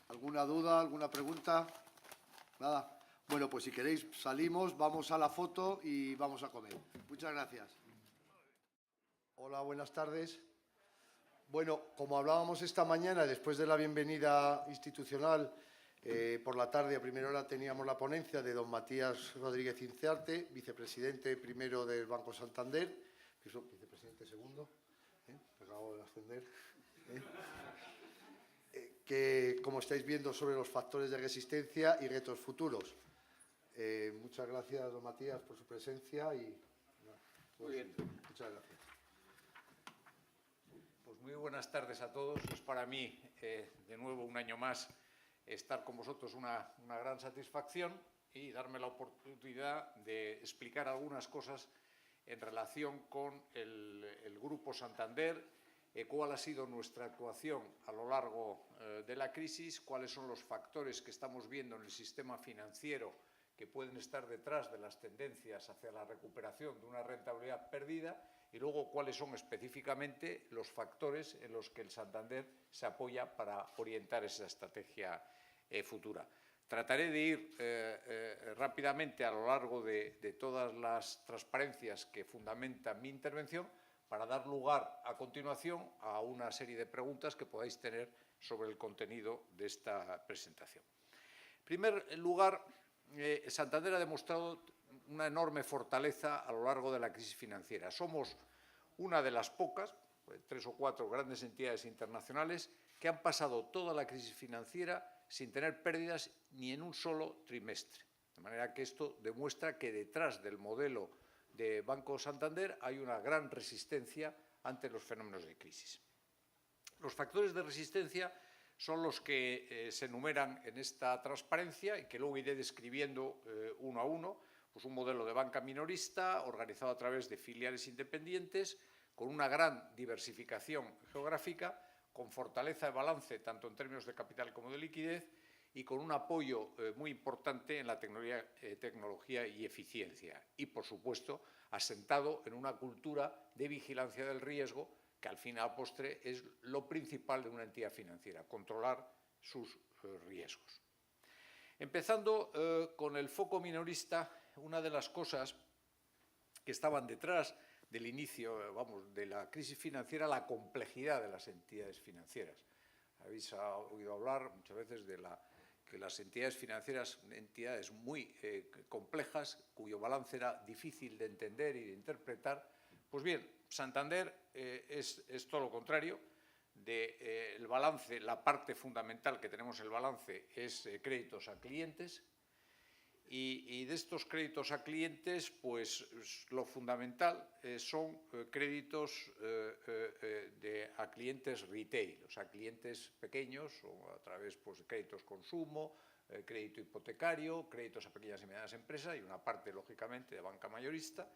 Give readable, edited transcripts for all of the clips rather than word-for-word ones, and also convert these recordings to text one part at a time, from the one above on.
¿Alguna duda, alguna pregunta? Nada. Bueno, pues si queréis salimos, vamos a la foto y vamos a comer. Muchas gracias. Hola, buenas tardes. Bueno, como hablábamos esta mañana, después de la bienvenida institucional, por la tarde a primera hora teníamos la ponencia de don Matías Rodríguez Incearte, vicepresidente primero del Banco Santander, vicepresidente segundo, me acabo de ascender, que, como estáis viendo, sobre los factores de resistencia y retos futuros. Muchas gracias, don Matías, por su presencia y muy bien. Muchas gracias. Pues muy buenas tardes a todos. Es para mí, de nuevo, un año más, estar con vosotros una gran satisfacción y darme la oportunidad de explicar algunas cosas en relación con el Grupo Santander, cuál ha sido nuestra actuación a lo largo de la crisis, cuáles son los factores que estamos viendo en el sistema financiero que pueden estar detrás de las tendencias hacia la recuperación de una rentabilidad perdida y luego cuáles son específicamente los factores en los que el Santander se apoya para orientar esa estrategia futura. Trataré de ir rápidamente a lo largo de todas las transparencias que fundamentan mi intervención para dar lugar a continuación a una serie de preguntas que podáis tener sobre el contenido de esta presentación. En primer lugar, Santander ha demostrado una enorme fortaleza a lo largo de la crisis financiera. Somos una de las pocas, 3 o 4 grandes entidades internacionales que han pasado toda la crisis financiera sin tener pérdidas ni en un solo trimestre. De manera que esto demuestra que detrás del modelo de Banco Santander hay una gran resistencia ante los fenómenos de crisis. Los factores de resistencia son los que se enumeran en esta transparencia y que luego iré describiendo uno a uno. Pues un modelo de banca minorista organizado a través de filiales independientes, con una gran diversificación geográfica, con fortaleza de balance tanto en términos de capital como de liquidez y con un apoyo muy importante en la tecnología y eficiencia y, por supuesto, asentado en una cultura de vigilancia del riesgo que al fin y al postre es lo principal de una entidad financiera, controlar sus riesgos. Empezando con el foco minorista, una de las cosas que estaban detrás del inicio, de la crisis financiera, la complejidad de las entidades financieras. Habéis oído hablar muchas veces de que las entidades financieras son entidades muy complejas, cuyo balance era difícil de entender y de interpretar. Pues bien, Santander es todo lo contrario. El balance, la parte fundamental que tenemos en el balance es créditos a clientes y de estos créditos a clientes, pues lo fundamental son créditos a clientes retail, o sea, clientes pequeños o a través de créditos consumo, crédito hipotecario, créditos a pequeñas y medianas empresas y una parte, lógicamente, de banca mayorista.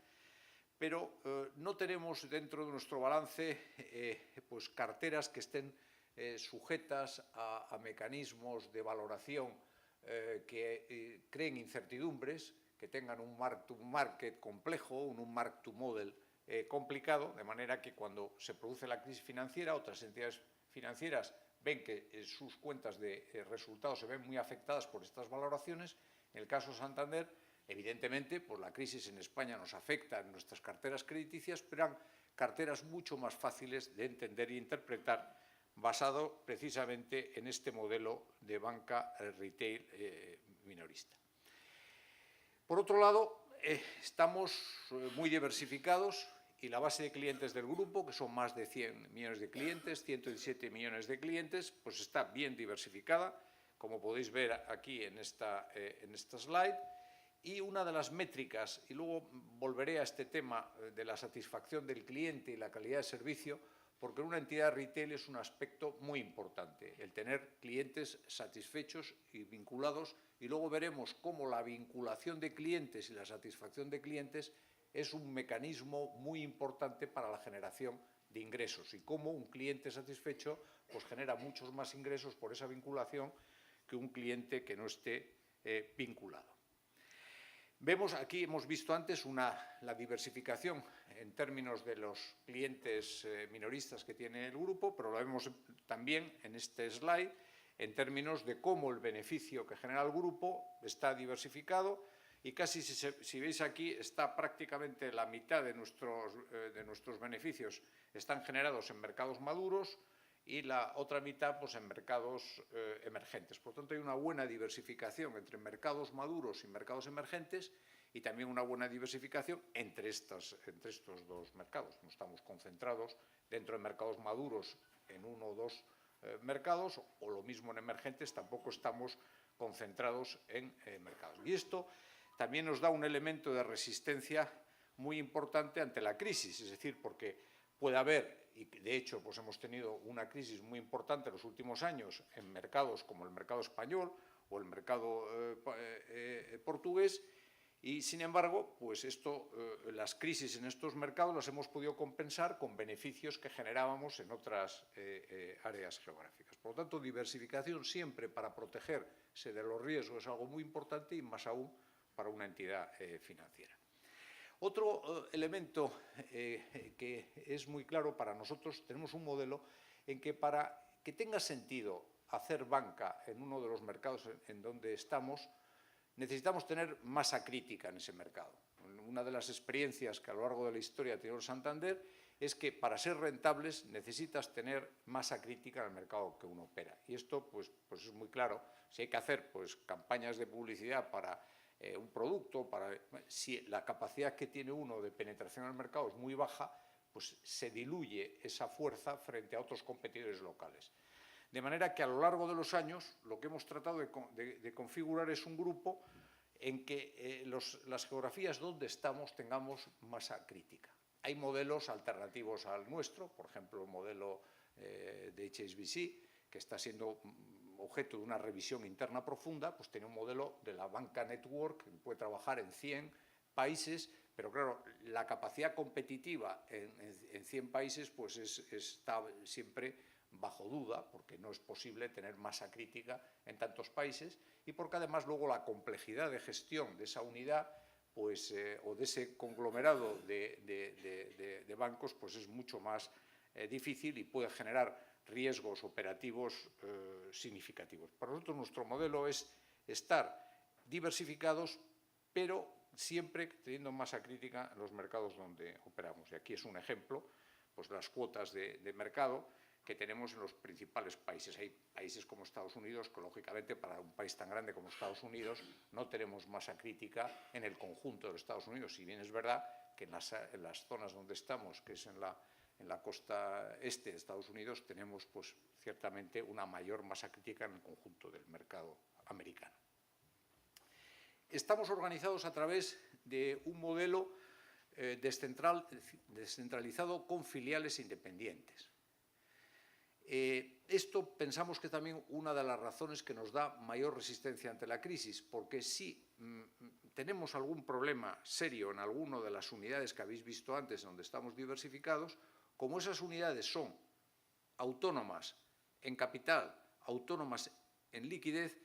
Pero no tenemos dentro de nuestro balance pues carteras que estén sujetas a mecanismos de valoración que creen incertidumbres, que tengan un mark-to-market complejo, un mark-to-model complicado, de manera que cuando se produce la crisis financiera, otras entidades financieras ven que sus cuentas de resultados se ven muy afectadas por estas valoraciones. En el caso de Santander, evidentemente, pues la crisis en España nos afecta en nuestras carteras crediticias, pero eran carteras mucho más fáciles de entender e interpretar, basado precisamente en este modelo de banca retail minorista. Por otro lado, estamos muy diversificados y la base de clientes del grupo, que son más de 100 millones de clientes, 117 millones de clientes, pues está bien diversificada, como podéis ver aquí en esta slide. Y una de las métricas, y luego volveré a este tema de la satisfacción del cliente y la calidad de servicio, porque en una entidad retail es un aspecto muy importante, el tener clientes satisfechos y vinculados, y luego veremos cómo la vinculación de clientes y la satisfacción de clientes es un mecanismo muy importante para la generación de ingresos y cómo un cliente satisfecho pues genera muchos más ingresos por esa vinculación que un cliente que no esté vinculado. Vemos aquí, hemos visto antes la diversificación en términos de los clientes minoristas que tiene el grupo, pero lo vemos también en este slide, en términos de cómo el beneficio que genera el grupo está diversificado y casi, si veis aquí, está prácticamente la mitad de nuestros beneficios están generados en mercados maduros y la otra mitad pues, en mercados emergentes. Por lo tanto, hay una buena diversificación entre mercados maduros y mercados emergentes y también una buena diversificación entre estos dos mercados. No estamos concentrados dentro de mercados maduros en uno o dos mercados, o lo mismo en emergentes, tampoco estamos concentrados en mercados. Y esto también nos da un elemento de resistencia muy importante ante la crisis, es decir, porque puede haber, y de hecho pues hemos tenido una crisis muy importante en los últimos años en mercados como el mercado español o el mercado portugués, y sin embargo, pues las crisis en estos mercados las hemos podido compensar con beneficios que generábamos en otras áreas geográficas. Por lo tanto, diversificación siempre para protegerse de los riesgos es algo muy importante y más aún para una entidad financiera. Otro elemento que es muy claro para nosotros, tenemos un modelo en que para que tenga sentido hacer banca en uno de los mercados en donde estamos, necesitamos tener masa crítica en ese mercado. Una de las experiencias que a lo largo de la historia ha tenido el Santander es que para ser rentables necesitas tener masa crítica en el mercado que uno opera. Y esto pues es muy claro. Si hay que hacer pues, campañas de publicidad para un producto, si la capacidad que tiene uno de penetración en el mercado es muy baja, pues se diluye esa fuerza frente a otros competidores locales. De manera que a lo largo de los años lo que hemos tratado de configurar es un grupo en que las geografías donde estamos tengamos masa crítica. Hay modelos alternativos al nuestro, por ejemplo, el modelo de HSBC, que está siendo objeto de una revisión interna profunda, pues tiene un modelo de la banca network que puede trabajar en 100 países, pero claro, la capacidad competitiva en 100 países pues está siempre bajo duda, porque no es posible tener masa crítica en tantos países y porque además luego la complejidad de gestión de esa unidad pues, o de ese conglomerado de bancos pues es mucho más difícil y puede generar riesgos operativos significativos. Para nosotros nuestro modelo es estar diversificados, pero siempre teniendo masa crítica en los mercados donde operamos. Y aquí es un ejemplo, pues las cuotas de mercado que tenemos en los principales países. Hay países como Estados Unidos que, lógicamente, para un país tan grande como Estados Unidos, no tenemos masa crítica en el conjunto de los Estados Unidos. Si bien es verdad que en las zonas donde estamos, que es en la costa este de Estados Unidos, tenemos pues, ciertamente una mayor masa crítica en el conjunto del mercado americano. Estamos organizados a través de un modelo descentralizado con filiales independientes. Esto pensamos que también una de las razones que nos da mayor resistencia ante la crisis, porque si tenemos algún problema serio en alguna de las unidades que habéis visto antes, donde estamos diversificados, como esas unidades son autónomas en capital, autónomas en liquidez,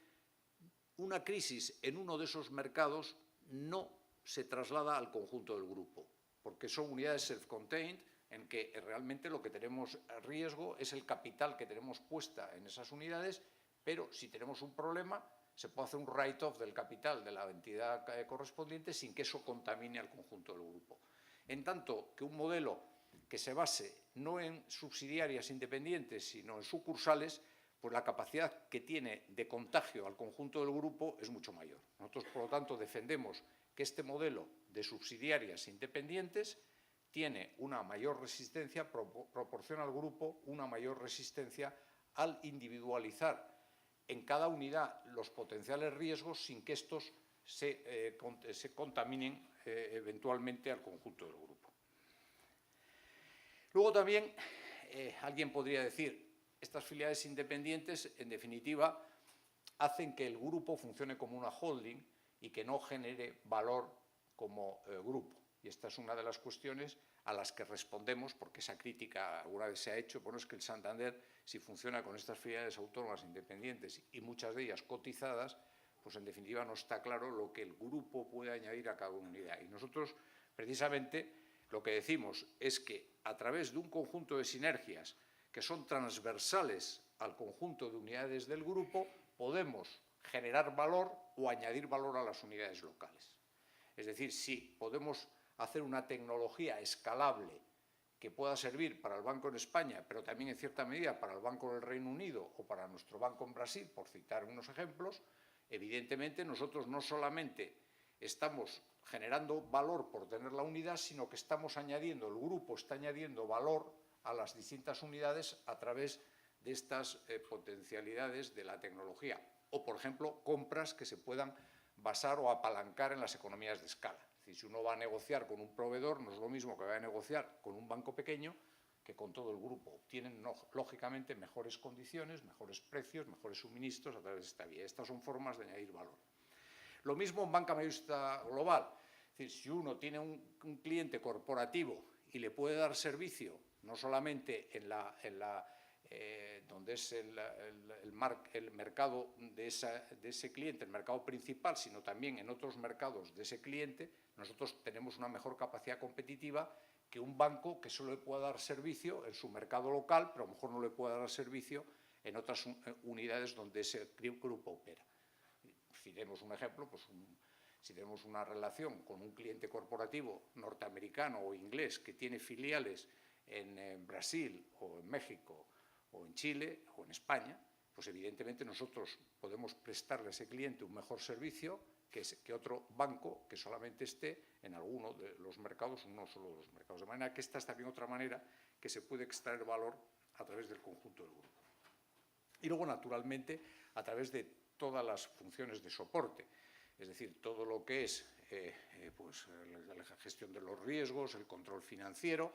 una crisis en uno de esos mercados no se traslada al conjunto del grupo, porque son unidades self-contained, en que realmente lo que tenemos riesgo es el capital que tenemos puesta en esas unidades, pero si tenemos un problema se puede hacer un write-off del capital de la entidad correspondiente sin que eso contamine al conjunto del grupo. En tanto que un modelo que se base no en subsidiarias independientes, sino en sucursales, pues la capacidad que tiene de contagio al conjunto del grupo es mucho mayor. Nosotros, por lo tanto, defendemos que este modelo de subsidiarias independientes tiene una mayor resistencia, proporciona al grupo una mayor resistencia al individualizar en cada unidad los potenciales riesgos sin que estos se contaminen eventualmente al conjunto del grupo. Luego también alguien podría decir, estas filiales independientes, en definitiva, hacen que el grupo funcione como una holding y que no genere valor como grupo. Y esta es una de las cuestiones a las que respondemos, porque esa crítica alguna vez se ha hecho. Bueno, es que el Santander, si funciona con estas filiales autónomas independientes y muchas de ellas cotizadas, pues en definitiva no está claro lo que el grupo puede añadir a cada unidad. Y nosotros, precisamente, lo que decimos es que a través de un conjunto de sinergias que son transversales al conjunto de unidades del grupo, podemos generar valor o añadir valor a las unidades locales. Es decir, si podemos hacer una tecnología escalable que pueda servir para el banco en España, pero también en cierta medida para el banco del Reino Unido o para nuestro banco en Brasil, por citar unos ejemplos, evidentemente nosotros no solamente estamos generando valor por tener la unidad, sino que estamos añadiendo, el grupo está añadiendo valor a las distintas unidades a través de estas potencialidades de la tecnología. O, por ejemplo, compras que se puedan basar o apalancar en las economías de escala. Es decir, si uno va a negociar con un proveedor, no es lo mismo que vaya a negociar con un banco pequeño que con todo el grupo. Obtienen, lógicamente, mejores condiciones, mejores precios, mejores suministros a través de esta vía. Estas son formas de añadir valor. Lo mismo en banca mayorista global. Es decir, si uno tiene un cliente corporativo y le puede dar servicio, no solamente donde es el mercado de ese cliente, el mercado principal, sino también en otros mercados de ese cliente, nosotros tenemos una mejor capacidad competitiva que un banco que solo le pueda dar servicio en su mercado local, pero a lo mejor no le pueda dar servicio en otras unidades donde ese grupo opera. Si tenemos un ejemplo, pues si tenemos una relación con un cliente corporativo norteamericano o inglés que tiene filiales en Brasil o en México o en Chile o en España, pues evidentemente nosotros podemos prestarle a ese cliente un mejor servicio que otro banco que solamente esté en alguno de los mercados, no solo de los mercados. De manera que esta es también otra manera que se puede extraer valor a través del conjunto del grupo. Y luego, naturalmente, a través de todas las funciones de soporte, es decir, todo lo que es pues, la gestión de los riesgos, el control financiero,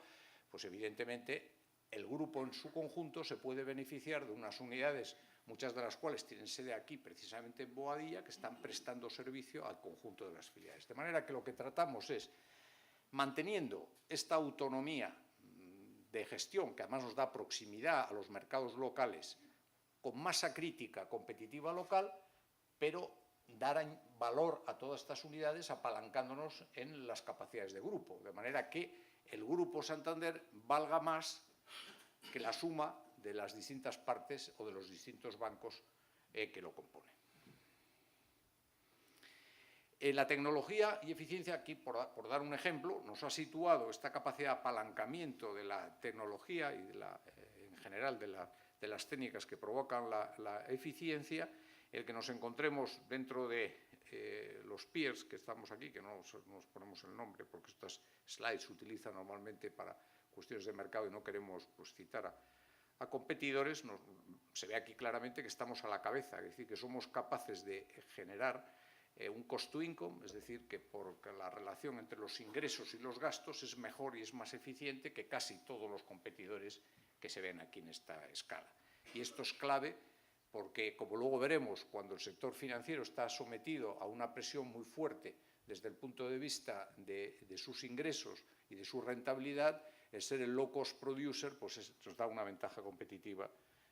pues evidentemente el grupo en su conjunto se puede beneficiar de unas unidades, muchas de las cuales tienen sede aquí, precisamente en Boadilla, que están prestando servicio al conjunto de las filiales. De manera que lo que tratamos es, manteniendo esta autonomía de gestión, que además nos da proximidad a los mercados locales, con masa crítica competitiva local, pero dar valor a todas estas unidades apalancándonos en las capacidades de grupo, de manera que el Grupo Santander valga más que la suma de las distintas partes o de los distintos bancos que lo componen. La tecnología y eficiencia, aquí por dar un ejemplo, nos ha situado esta capacidad de apalancamiento de la tecnología y en general de las técnicas que provocan la eficiencia, el que nos encontremos dentro de los peers que estamos aquí, que no nos ponemos el nombre porque estas slides se utilizan normalmente para cuestiones de mercado y no queremos pues, citar a competidores, se ve aquí claramente que estamos a la cabeza, es decir, que somos capaces de generar un cost to income, es decir, que porque la relación entre los ingresos y los gastos es mejor y es más eficiente que casi todos los competidores que se ven aquí en esta escala. Y esto es clave porque, como luego veremos, cuando el sector financiero está sometido a una presión muy fuerte desde el punto de vista de sus ingresos y de su rentabilidad, el ser el low cost producer pues nos da una ventaja competitiva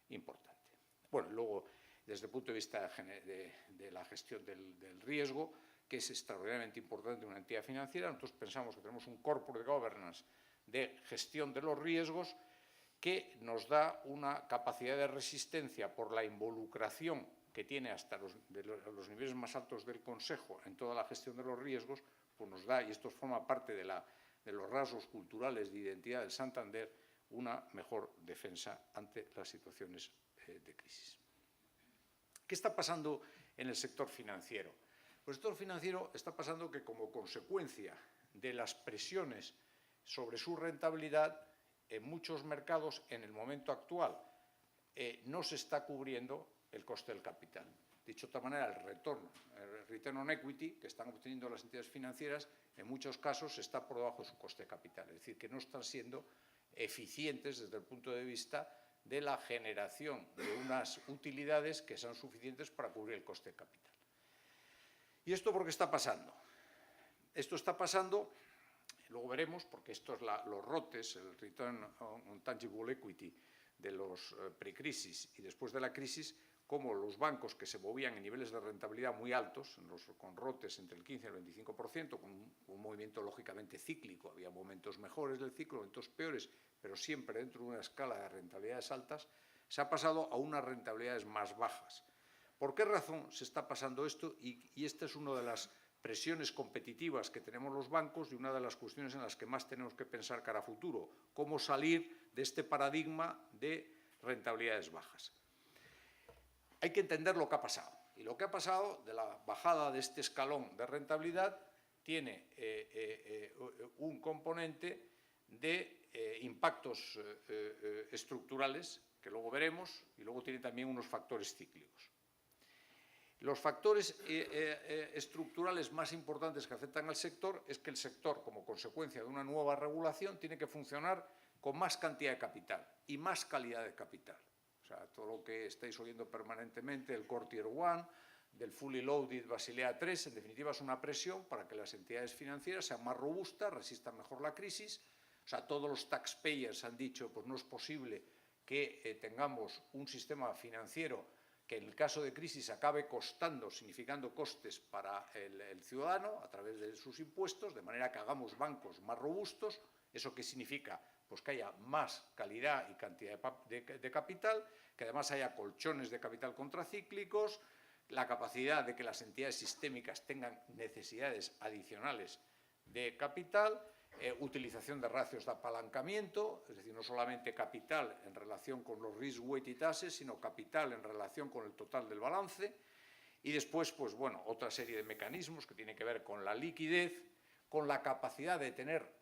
importante. Bueno, luego, desde el punto de vista de la gestión del riesgo, que es extraordinariamente importante en una entidad financiera, nosotros pensamos que tenemos un corporate governance de gestión de los riesgos que nos da una capacidad de resistencia por la involucración que tiene hasta los niveles más altos del Consejo en toda la gestión de los riesgos, pues nos da, y esto forma parte de los rasgos culturales de identidad del Santander, una mejor defensa ante las situaciones de crisis. ¿Qué está pasando en el sector financiero? Pues el sector financiero está pasando que, como consecuencia de las presiones sobre su rentabilidad, en muchos mercados, en el momento actual, no se está cubriendo el coste del capital. Dicho de otra manera, el return on equity que están obteniendo las entidades financieras, en muchos casos está por debajo de su coste de capital. Es decir, que no están siendo eficientes desde el punto de vista de la generación de unas utilidades que sean suficientes para cubrir el coste de capital. ¿Y esto por qué está pasando? Esto está pasando, luego veremos, porque esto es los ROTEs, el Return on Tangible Equity de los precrisis y después de la crisis, como los bancos que se movían en niveles de rentabilidad muy altos, con ROTEs entre el 15 y el 25%, con un movimiento lógicamente cíclico, había momentos mejores del ciclo, momentos peores, pero siempre dentro de una escala de rentabilidades altas, se ha pasado a unas rentabilidades más bajas. ¿Por qué razón se está pasando esto? Y esta es una de las presiones competitivas que tenemos los bancos y una de las cuestiones en las que más tenemos que pensar cara a futuro. Cómo salir de este paradigma de rentabilidades bajas. Hay que entender lo que ha pasado. Y lo que ha pasado de la bajada de este escalón de rentabilidad tiene un componente de impactos estructurales, que luego veremos, y luego tiene también unos factores cíclicos. Los factores estructurales más importantes que afectan al sector es que el sector, como consecuencia de una nueva regulación, tiene que funcionar con más cantidad de capital y más calidad de capital. O sea, todo lo que estáis oyendo permanentemente, el Core Tier 1, del Fully Loaded Basilea III, en definitiva es una presión para que las entidades financieras sean más robustas, resistan mejor la crisis. O sea, todos los taxpayers han dicho, pues no es posible que tengamos un sistema financiero que en el caso de crisis acabe costando, significando costes para el ciudadano a través de sus impuestos, de manera que hagamos bancos más robustos. ¿Eso qué significa? Pues que haya más calidad y cantidad de capital, que además haya colchones de capital contracíclicos, la capacidad de que las entidades sistémicas tengan necesidades adicionales de capital, utilización de ratios de apalancamiento, es decir, no solamente capital en relación con los risk-weighted assets, sino capital en relación con el total del balance, y después, pues bueno, otra serie de mecanismos que tienen que ver con la liquidez, con la capacidad de tener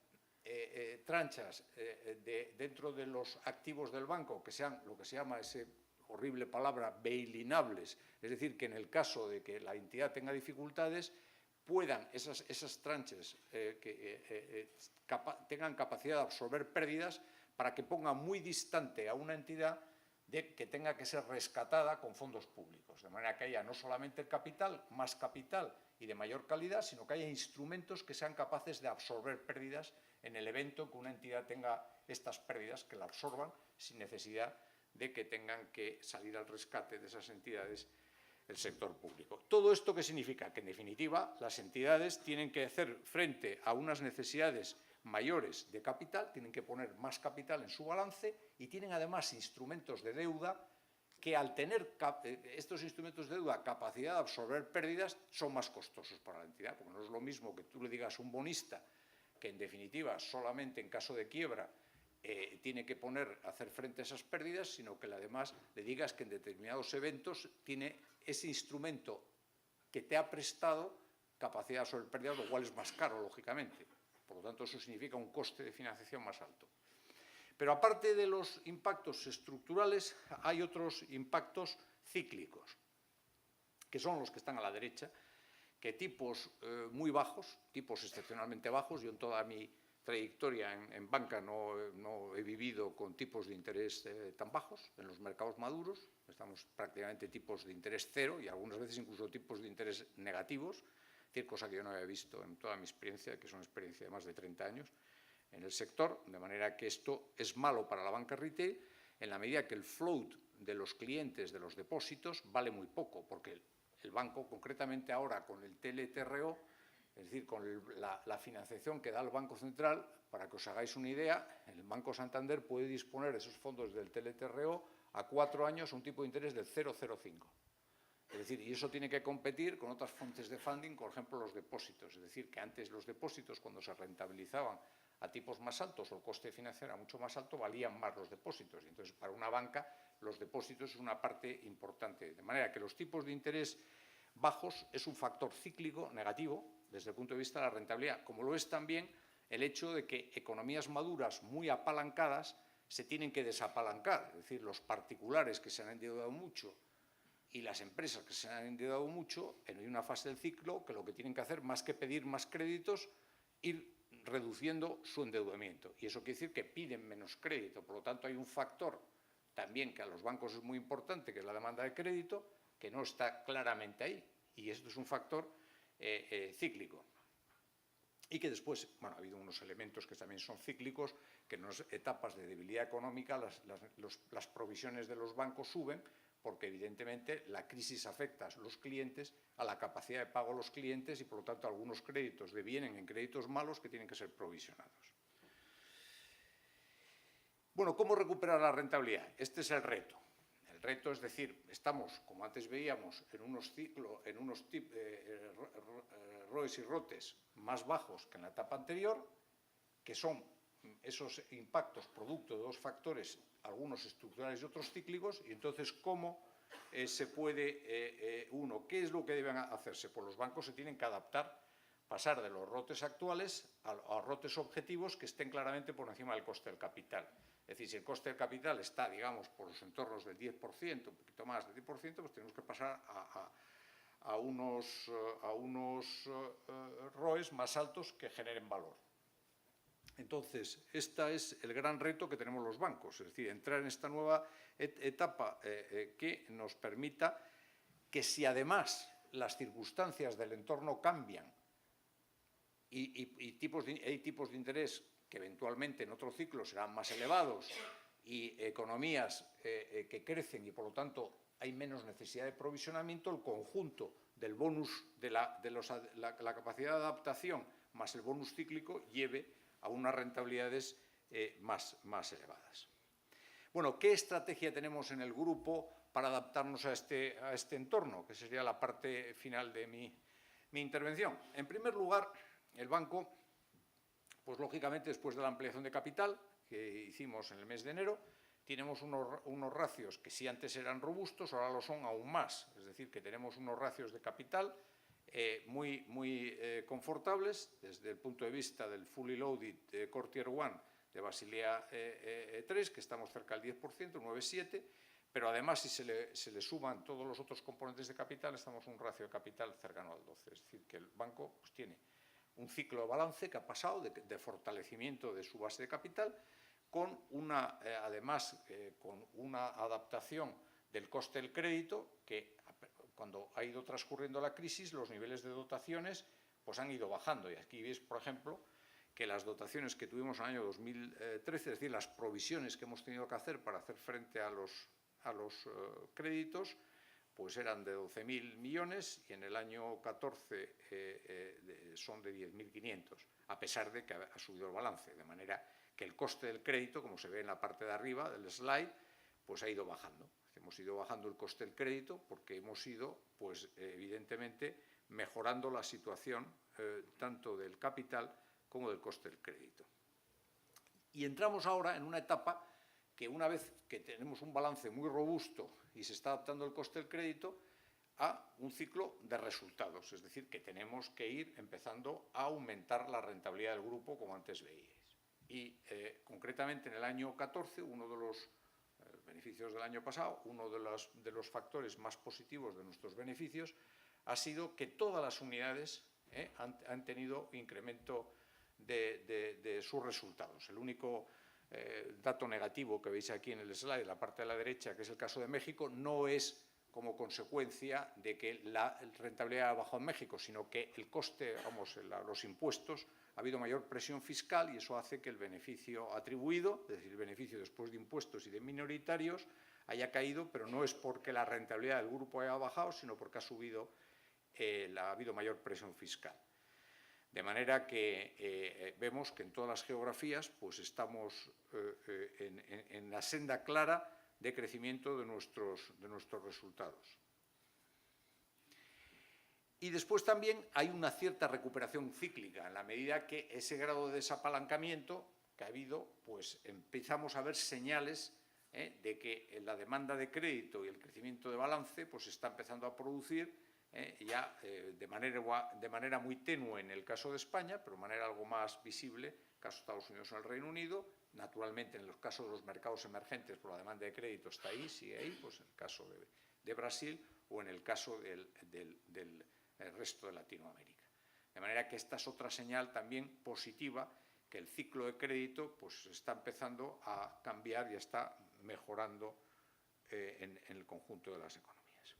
tranchas dentro de los activos del banco que sean lo que se llama esa horrible palabra bail-inables, es decir, que en el caso de que la entidad tenga dificultades, puedan esas tranches tengan capacidad de absorber pérdidas para que ponga muy distante a una entidad de que tenga que ser rescatada con fondos públicos, de manera que haya no solamente el capital, más capital y de mayor calidad, sino que haya instrumentos que sean capaces de absorber pérdidas en el evento en que una entidad tenga estas pérdidas, que la absorban sin necesidad de que tengan que salir al rescate de esas entidades el sector público. ¿Todo esto qué significa? Que, en definitiva, las entidades tienen que hacer frente a unas necesidades mayores de capital, tienen que poner más capital en su balance y tienen, además, instrumentos de deuda que, al tener estos instrumentos de deuda capacidad de absorber pérdidas, son más costosos para la entidad, porque no es lo mismo que tú le digas a un bonista que, en definitiva, solamente en caso de quiebra tiene que hacer frente a esas pérdidas, sino que además le digas que en determinados eventos tiene ese instrumento que te ha prestado capacidad sobre pérdidas, lo cual es más caro, lógicamente. Por lo tanto, eso significa un coste de financiación más alto. Pero aparte de los impactos estructurales, hay otros impactos cíclicos, que son los que están a la derecha, que tipos muy bajos, tipos excepcionalmente bajos. Yo en toda mi trayectoria en banca no he vivido con tipos de interés tan bajos en los mercados maduros. Estamos prácticamente tipos de interés cero y algunas veces incluso tipos de interés negativos, es decir, cosa que yo no había visto en toda mi experiencia, que es una experiencia de más de 30 años en el sector, de manera que esto es malo para la banca retail en la medida que el float de los clientes de los depósitos vale muy poco, porque el banco, concretamente ahora con el TLTRO, es decir, con la financiación que da el Banco Central, para que os hagáis una idea, el Banco Santander puede disponer de esos fondos del TLTRO a 4 años a un tipo de interés del 0,05. Es decir, y eso tiene que competir con otras fuentes de funding, por ejemplo, los depósitos. Es decir, que antes los depósitos, cuando se rentabilizaban a tipos más altos o el coste financiero era mucho más alto, valían más los depósitos. Y entonces, para una banca, los depósitos es una parte importante. De manera que los tipos de interés bajos es un factor cíclico negativo desde el punto de vista de la rentabilidad, como lo es también el hecho de que economías maduras muy apalancadas se tienen que desapalancar, es decir, los particulares que se han endeudado mucho y las empresas que se han endeudado mucho, hay una fase del ciclo que lo que tienen que hacer, más que pedir más créditos, ir reduciendo su endeudamiento. Y eso quiere decir que piden menos crédito. Por lo tanto, hay un factor también que a los bancos es muy importante, que es la demanda de crédito, que no está claramente ahí. Y esto es un factor cíclico. Y que después, bueno, ha habido unos elementos que también son cíclicos, que en unas etapas de debilidad económica las provisiones de los bancos suben, porque evidentemente la crisis afecta a los clientes, a la capacidad de pago de los clientes y por lo tanto algunos créditos devienen en créditos malos que tienen que ser provisionados. Bueno, ¿cómo recuperar la rentabilidad? Este es el reto. El reto es decir, estamos, como antes veíamos, en unos ROEs y ROTEs más bajos que en la etapa anterior, que son esos impactos producto de dos factores, algunos estructurales y otros cíclicos, y entonces, ¿cómo se puede, qué es lo que deben hacerse? Pues los bancos se tienen que adaptar, pasar de los ROTEs actuales a ROTEs objetivos que estén claramente por encima del coste del capital. Es decir, si el coste del capital está, digamos, por los entornos del 10%, un poquito más del 10%, pues tenemos que pasar a unos ROEs más altos que generen valor. Entonces, este es el gran reto que tenemos los bancos, es decir, entrar en esta nueva etapa que nos permita que, si además las circunstancias del entorno cambian y hay tipos de interés que eventualmente en otro ciclo serán más elevados y economías que crecen y, por lo tanto, hay menos necesidad de provisionamiento, el conjunto del bonus de la capacidad de adaptación más el bonus cíclico lleve a unas rentabilidades más elevadas. Bueno, ¿qué estrategia tenemos en el grupo para adaptarnos a este entorno? Que sería la parte final de mi intervención. En primer lugar, el banco, pues lógicamente, después de la ampliación de capital que hicimos en el mes de enero, tenemos unos ratios que si antes eran robustos, ahora lo son aún más. Es decir, que tenemos unos ratios de capital muy confortables desde el punto de vista del fully loaded Core Tier 1 de Basilea 3, que estamos cerca del 10%, 9,7%, pero además si se le suman todos los otros componentes de capital, estamos en un ratio de capital cercano al 12%. Es decir, que el banco pues, tiene un ciclo de balance que ha pasado de fortalecimiento de su base de capital con además con una adaptación del coste del crédito que cuando ha ido transcurriendo la crisis los niveles de dotaciones pues han ido bajando y aquí veis, por ejemplo, que las dotaciones que tuvimos en el año 2013, es decir, las provisiones que hemos tenido que hacer para hacer frente a los créditos, pues eran de 12.000 millones y en el año 14 son de 10.500, a pesar de que ha subido el balance, de manera que el coste del crédito, como se ve en la parte de arriba del slide, pues ha ido bajando. Hemos ido bajando el coste del crédito porque hemos ido, pues evidentemente, mejorando la situación tanto del capital como del coste del crédito. Y entramos ahora en una etapa que una vez que tenemos un balance muy robusto y se está adaptando el coste del crédito a un ciclo de resultados, es decir, que tenemos que ir empezando a aumentar la rentabilidad del grupo, como antes veíais. Y concretamente en el año 14, uno de los beneficios del año pasado, uno de los factores más positivos de nuestros beneficios ha sido que todas las unidades han tenido incremento de sus resultados. El único dato negativo que veis aquí en el slide, en la parte de la derecha, que es el caso de México, no es como consecuencia de que la rentabilidad ha bajado en México, sino que el coste, los impuestos, ha habido mayor presión fiscal y eso hace que el beneficio atribuido, es decir, el beneficio después de impuestos y de minoritarios, haya caído, pero no es porque la rentabilidad del grupo haya bajado, sino porque ha habido mayor presión fiscal. De manera que vemos que en todas las geografías pues estamos en la senda clara de crecimiento de nuestros resultados. Y después también hay una cierta recuperación cíclica, en la medida que ese grado de desapalancamiento que ha habido, pues empezamos a ver señales de que la demanda de crédito y el crecimiento de balance pues está empezando a producir ya de manera muy tenue en el caso de España, pero de manera algo más visible en el caso de Estados Unidos o el Reino Unido. Naturalmente, en los casos de los mercados emergentes, pues la demanda de crédito está ahí, sigue ahí, pues en el caso de Brasil o en el caso del resto de Latinoamérica. De manera que esta es otra señal también positiva, que el ciclo de crédito pues está empezando a cambiar y está mejorando en el conjunto de las economías.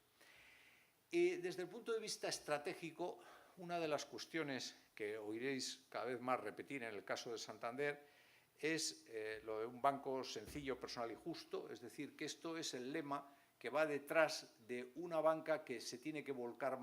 Y desde el punto de vista estratégico, una de las cuestiones que oiréis cada vez más repetir en el caso de Santander es lo de un banco sencillo, personal y justo, es decir, que esto es el lema que va detrás de una banca que se tiene que volcar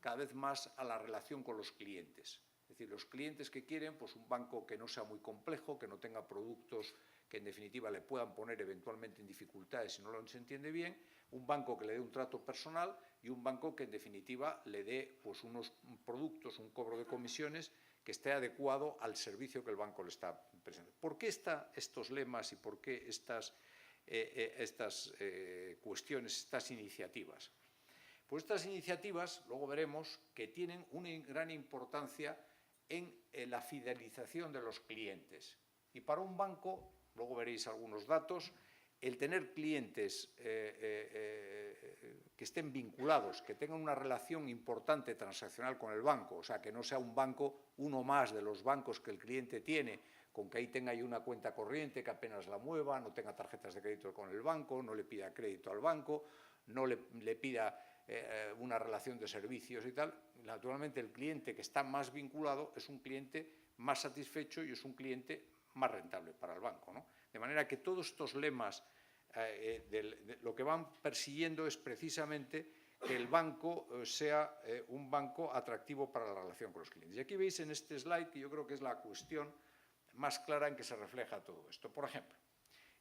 cada vez más a la relación con los clientes. Es decir, los clientes que quieren, pues un banco que no sea muy complejo, que no tenga productos que en definitiva le puedan poner eventualmente en dificultades si no lo se entiende bien, un banco que le dé un trato personal y un banco que en definitiva le dé pues, unos productos, un cobro de comisiones que esté adecuado al servicio que el banco le está prestando. ¿Por qué estos lemas y por qué estas cuestiones, estas iniciativas? Pues estas iniciativas, luego veremos, que tienen una gran importancia en la fidelización de los clientes. Y para un banco, luego veréis algunos datos, el tener clientes que estén vinculados, que tengan una relación importante transaccional con el banco, o sea, que no sea un banco, uno más de los bancos que el cliente tiene, con que ahí tenga ahí una cuenta corriente, que apenas la mueva, no tenga tarjetas de crédito con el banco, no le pida crédito al banco, no le pida una relación de servicios y tal. Naturalmente, el cliente que está más vinculado es un cliente más satisfecho y es un cliente más rentable para el banco, ¿no? De manera que todos estos lemas lo que van persiguiendo es precisamente que el banco sea un banco atractivo para la relación con los clientes. Y aquí veis en este slide que yo creo que es la cuestión más clara en que se refleja todo esto. Por ejemplo,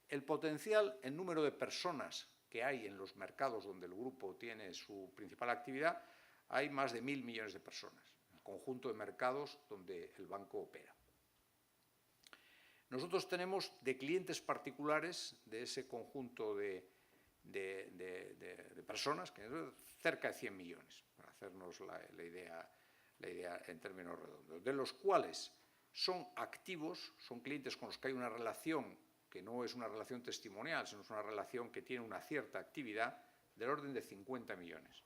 el potencial en número de personas que hay en los mercados donde el grupo tiene su principal actividad, hay más de 1.000 millones de personas, en el conjunto de mercados donde el banco opera. Nosotros tenemos de clientes particulares de ese conjunto de personas, que es cerca de 100 millones, para hacernos la idea en términos redondos, de los cuales son activos, son clientes con los que hay una relación que no es una relación testimonial, sino es una relación que tiene una cierta actividad del orden de 50 millones.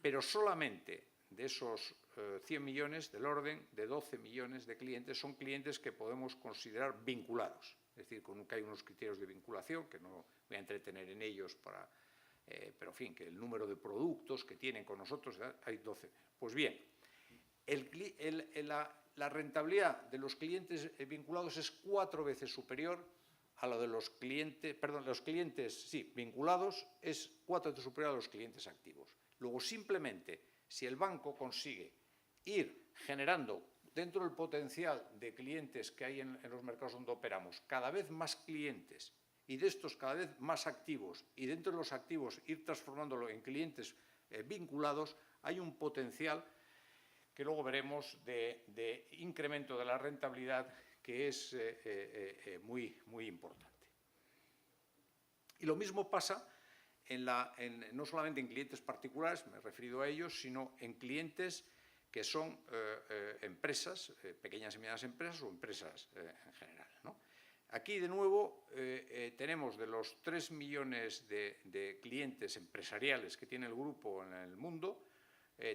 Pero solamente de esos 100 millones, del orden de 12 millones de clientes, son clientes que podemos considerar vinculados. Es decir, que hay unos criterios de vinculación, que no voy a entretener en ellos, pero en fin, que el número de productos que tienen con nosotros, hay 12. Pues bien, la rentabilidad de los clientes vinculados es 4 veces superior a lo de los clientes, los clientes vinculados es 4 veces superior a los clientes activos. Luego, simplemente, si el banco consigue ir generando dentro del potencial de clientes que hay en los mercados donde operamos, cada vez más clientes y de estos cada vez más activos y dentro de los activos ir transformándolo en clientes vinculados, hay un potencial que luego veremos de incremento de la rentabilidad que es muy importante. Y lo mismo pasa no solamente en clientes particulares, me he referido a ellos, sino en clientes que son empresas, pequeñas y medianas empresas o empresas en general, ¿no? Aquí, de nuevo, tenemos de los 3 millones de clientes empresariales que tiene el grupo en el mundo,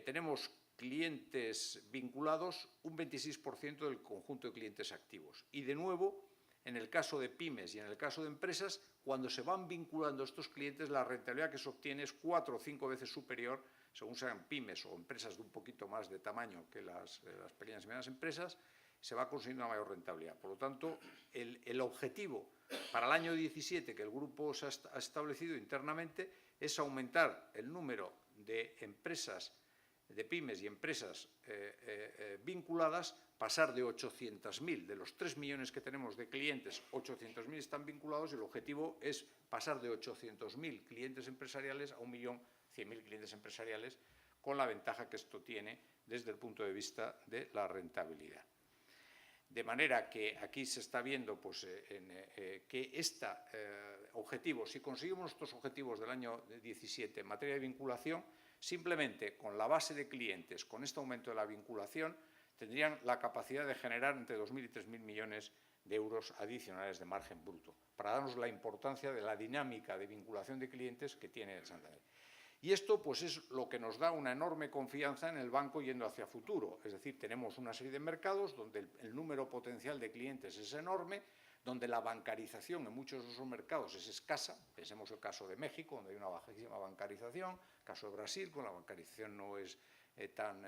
tenemos clientes vinculados un 26% del conjunto de clientes activos. Y, de nuevo, en el caso de pymes y en el caso de empresas, cuando se van vinculando estos clientes, la rentabilidad que se obtiene es 4 o 5 veces superior, según sean pymes o empresas de un poquito más de tamaño que las pequeñas y medianas empresas, se va consiguiendo una mayor rentabilidad. Por lo tanto, el objetivo para el año 17 que el grupo se ha establecido internamente es aumentar el número de empresas, de pymes y empresas vinculadas, pasar de 800.000, de los 3 millones que tenemos de clientes, 800.000 están vinculados y el objetivo es pasar de 800.000 clientes empresariales a 1.100.000 clientes empresariales, con la ventaja que esto tiene desde el punto de vista de la rentabilidad. De manera que aquí se está viendo pues, que este objetivo, si conseguimos estos objetivos del año 17 en materia de vinculación, simplemente con la base de clientes, con este aumento de la vinculación, tendrían la capacidad de generar entre 2.000 y 3.000 millones de euros adicionales de margen bruto, para darnos la importancia de la dinámica de vinculación de clientes que tiene el Santander. Y esto pues, es lo que nos da una enorme confianza en el banco yendo hacia futuro. Es decir, tenemos una serie de mercados donde el número potencial de clientes es enorme, donde la bancarización en muchos de esos mercados es escasa. Pensemos el caso de México, donde hay una bajísima bancarización, el caso de Brasil, con la bancarización no es tan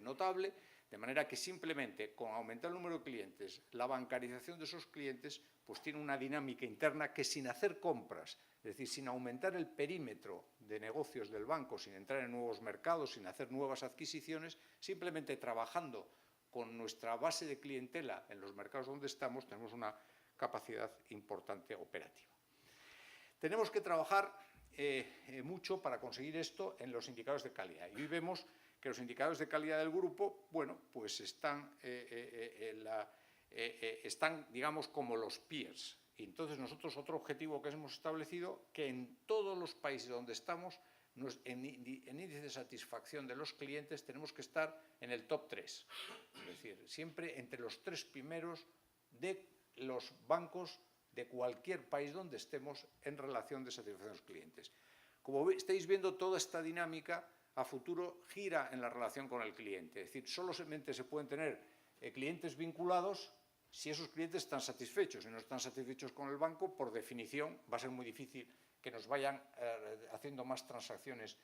notable, de manera que simplemente con aumentar el número de clientes, la bancarización de esos clientes pues tiene una dinámica interna que sin hacer compras, es decir, sin aumentar el perímetro de negocios del banco, sin entrar en nuevos mercados, sin hacer nuevas adquisiciones, simplemente trabajando con nuestra base de clientela en los mercados donde estamos, tenemos una capacidad importante operativa. Tenemos que trabajar mucho para conseguir esto en los indicadores de calidad. Y hoy vemos que los indicadores de calidad del grupo, bueno, pues están, digamos, como los peers. Y entonces nosotros otro objetivo que hemos establecido, que en todos los países donde estamos, en índice de satisfacción de los clientes tenemos que estar en el top 3. Es decir, siempre entre los 3 primeros de los bancos de cualquier país donde estemos en relación de satisfacción de los clientes. Como estáis viendo, toda esta dinámica a futuro gira en la relación con el cliente. Es decir, solamente se pueden tener clientes vinculados si esos clientes están satisfechos. Si no están satisfechos con el banco, por definición, va a ser muy difícil que nos vayan haciendo más transacciones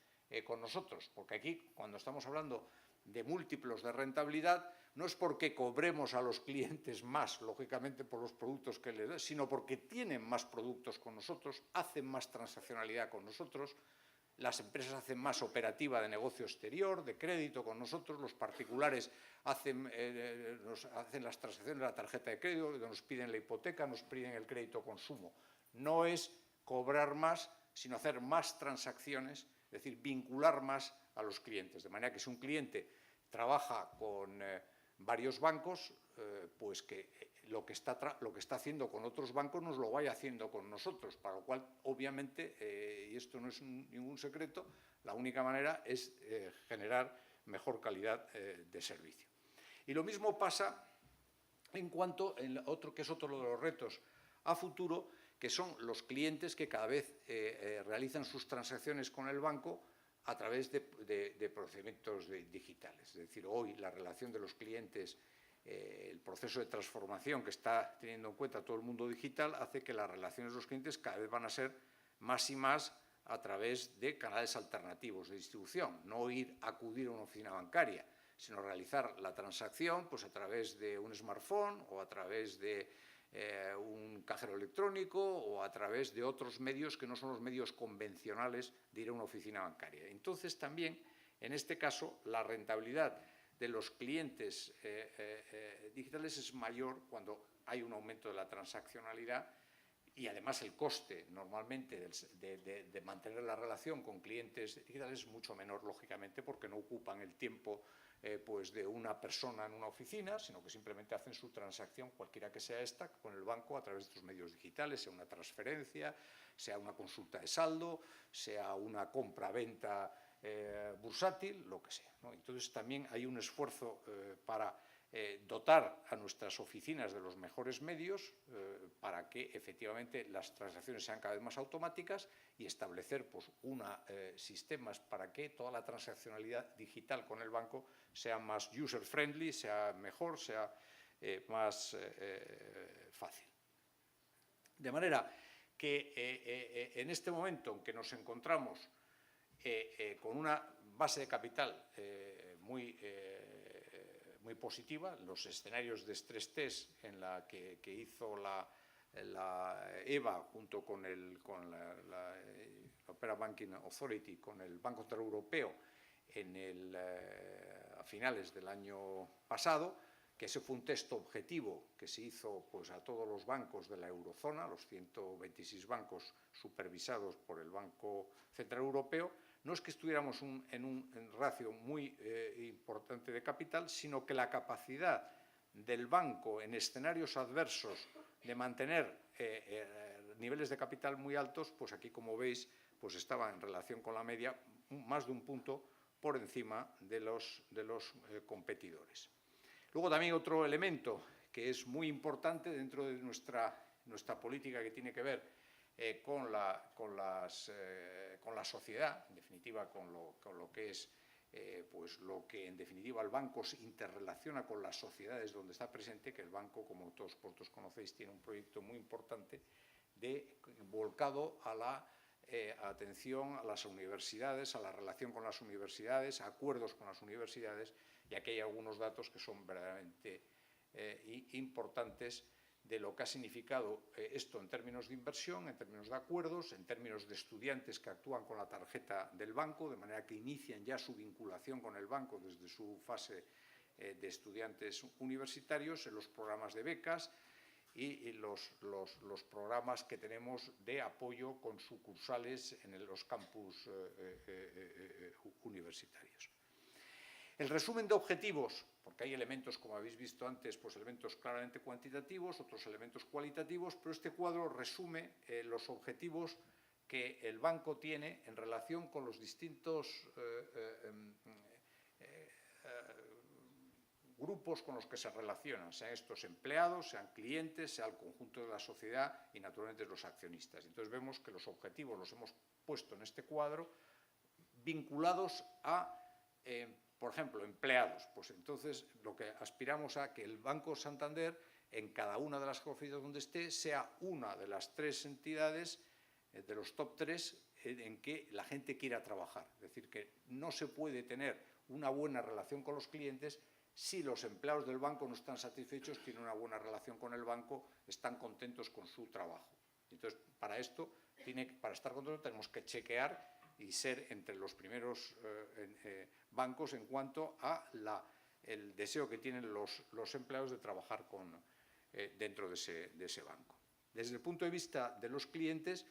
con nosotros. Porque aquí, cuando estamos hablando de múltiplos de rentabilidad, no es porque cobremos a los clientes más, lógicamente, por los productos que les den, sino porque tienen más productos con nosotros, hacen más transaccionalidad con nosotros, las empresas hacen más operativa de negocio exterior, de crédito con nosotros, los particulares hacen las transacciones de la tarjeta de crédito, nos piden la hipoteca, nos piden el crédito consumo. No es cobrar más, sino hacer más transacciones, es decir, vincular más a los clientes. De manera que si un cliente trabaja con varios bancos, pues que lo que está haciendo con otros bancos nos lo vaya haciendo con nosotros, para lo cual, obviamente, y esto no es ningún secreto, la única manera es generar mejor calidad de servicio. Y lo mismo pasa en cuanto a otro que es otro de los retos a futuro, que son los clientes que cada vez realizan sus transacciones con el banco a través de procedimientos digitales. Es decir, hoy la relación de los clientes, el proceso de transformación que está teniendo en cuenta todo el mundo digital, hace que las relaciones de los clientes cada vez van a ser más y más a través de canales alternativos de distribución. No acudir a una oficina bancaria, sino realizar la transacción pues, a través de un smartphone o a través de un cajero electrónico o a través de otros medios que no son los medios convencionales de ir a una oficina bancaria. Entonces, también, en este caso, la rentabilidad de los clientes digitales es mayor cuando hay un aumento de la transaccionalidad y, además, el coste, normalmente, de mantener la relación con clientes digitales es mucho menor, lógicamente, porque no ocupan el tiempo pues de una persona en una oficina, sino que simplemente hacen su transacción, cualquiera que sea esta, con el banco a través de estos medios digitales, sea una transferencia, sea una consulta de saldo, sea una compra-venta bursátil, lo que sea, ¿no? Entonces también hay un esfuerzo para dotar a nuestras oficinas de los mejores medios para que efectivamente las transacciones sean cada vez más automáticas y establecer pues, sistemas para que toda la transaccionalidad digital con el banco sea más user-friendly, sea mejor, sea más fácil. De manera que en este momento en que nos encontramos con una base de capital muy positiva, los escenarios de stress test en la que hizo la EBA junto con la European Banking Authority, con el Banco Central Europeo a finales del año pasado, que ese fue un test objetivo que se hizo pues, a todos los bancos de la eurozona, los 126 bancos supervisados por el Banco Central Europeo. No es que estuviéramos en un ratio muy importante de capital, sino que la capacidad del banco en escenarios adversos de mantener niveles de capital muy altos, pues aquí, como veis, pues estaba en relación con la media más de un punto por encima de los competidores. Luego también otro elemento que es muy importante dentro de nuestra política, que tiene que ver con la sociedad, en definitiva con lo que es pues lo que en definitiva el banco se interrelaciona con las sociedades donde está presente, que el banco, como todos vosotros conocéis, tiene un proyecto muy importante volcado a la atención a las universidades, a la relación con las universidades, a acuerdos con las universidades, y aquí hay algunos datos que son verdaderamente importantes de lo que ha significado esto en términos de inversión, en términos de acuerdos, en términos de estudiantes que actúan con la tarjeta del banco, de manera que inician ya su vinculación con el banco desde su fase de estudiantes universitarios, en los programas de becas y los programas que tenemos de apoyo con sucursales en los campus universitarios. El resumen de objetivos, porque hay elementos, como habéis visto antes, pues elementos claramente cuantitativos, otros elementos cualitativos, pero este cuadro resume los objetivos que el banco tiene en relación con los distintos grupos con los que se relacionan, sean estos empleados, sean clientes, sea el conjunto de la sociedad y, naturalmente, los accionistas. Entonces, vemos que los objetivos los hemos puesto en este cuadro vinculados a, por ejemplo, empleados. Pues entonces, lo que aspiramos a que el Banco Santander, en cada una de las geografías donde esté, sea una de las 3 entidades de los top 3 en que la gente quiera trabajar. Es decir, que no se puede tener una buena relación con los clientes si los empleados del banco no están satisfechos, tienen una buena relación con el banco, están contentos con su trabajo. Entonces, para esto, para estar contentos, tenemos que chequear y ser entre los primeros bancos en cuanto a el deseo que tienen los empleados de trabajar dentro de ese banco. Desde el punto de vista de los clientes,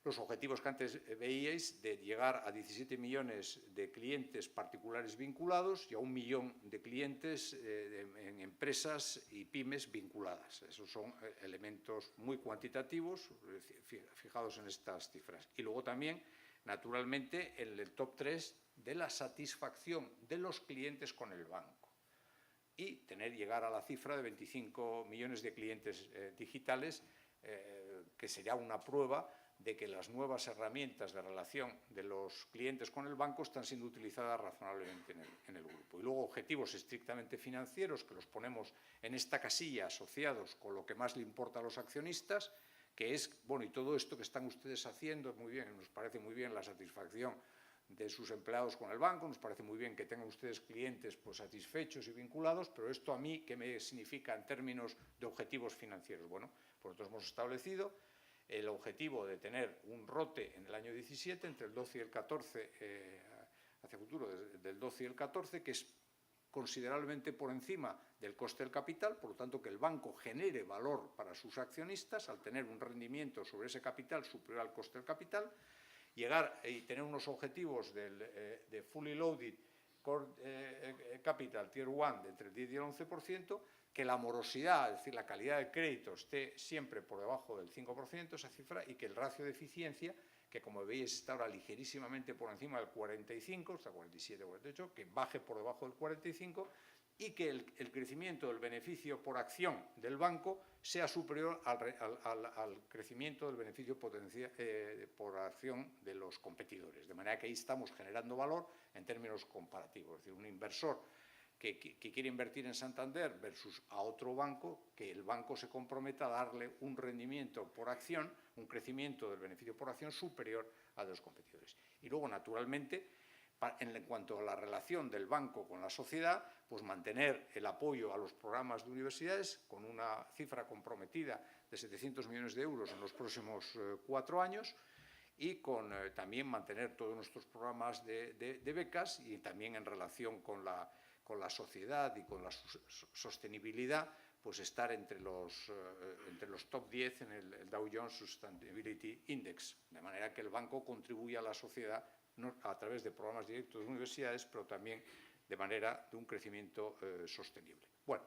los objetivos que antes veíais de llegar a 17 millones de clientes particulares vinculados y a 1 millón de clientes en empresas y pymes vinculadas. Esos son elementos muy cuantitativos, fijados en estas cifras. Y luego también, naturalmente, en el top 3 de la satisfacción de los clientes con el banco. Y llegar a la cifra de 25 millones de clientes digitales, que sería una prueba de que las nuevas herramientas de relación de los clientes con el banco están siendo utilizadas razonablemente en el grupo. Y luego objetivos estrictamente financieros, que los ponemos en esta casilla asociados con lo que más le importa a los accionistas, que es, bueno, y todo esto que están ustedes haciendo, muy bien, nos parece muy bien la satisfacción de sus empleados con el banco, nos parece muy bien que tengan ustedes clientes pues, satisfechos y vinculados, pero esto a mí, ¿qué me significa en términos de objetivos financieros? Bueno, pues nosotros hemos establecido el objetivo de tener un ROTE en el año 17, entre el 12 y el 14, hacia futuro, del 12 y el 14, que es considerablemente por encima del coste del capital, por lo tanto que el banco genere valor para sus accionistas al tener un rendimiento sobre ese capital superior al coste del capital, llegar y tener unos objetivos de fully loaded core capital tier 1 de entre el 10 y el 11%, que la morosidad, es decir, la calidad de crédito esté siempre por debajo del 5%, esa cifra, y que el ratio de eficiencia, que como veis está ahora ligerísimamente por encima del 45, hasta 47, 48, que baje por debajo del 45, y que el crecimiento del beneficio por acción del banco sea superior al crecimiento del beneficio por acción de los competidores. De manera que ahí estamos generando valor en términos comparativos. Es decir, un inversor que quiere invertir en Santander versus a otro banco, que el banco se comprometa a darle un rendimiento por acción, un crecimiento del beneficio por acción superior a los competidores. Y luego, naturalmente, en cuanto a la relación del banco con la sociedad, pues mantener el apoyo a los programas de universidades con una cifra comprometida de 700 millones de euros en los próximos 4 años y con también mantener todos nuestros programas de becas y también en relación con la sociedad y con la sostenibilidad, pues estar entre los top 10 en el Dow Jones Sustainability Index, de manera que el banco contribuya a la sociedad a través de programas directos de universidades, pero también de un crecimiento sostenible. Bueno,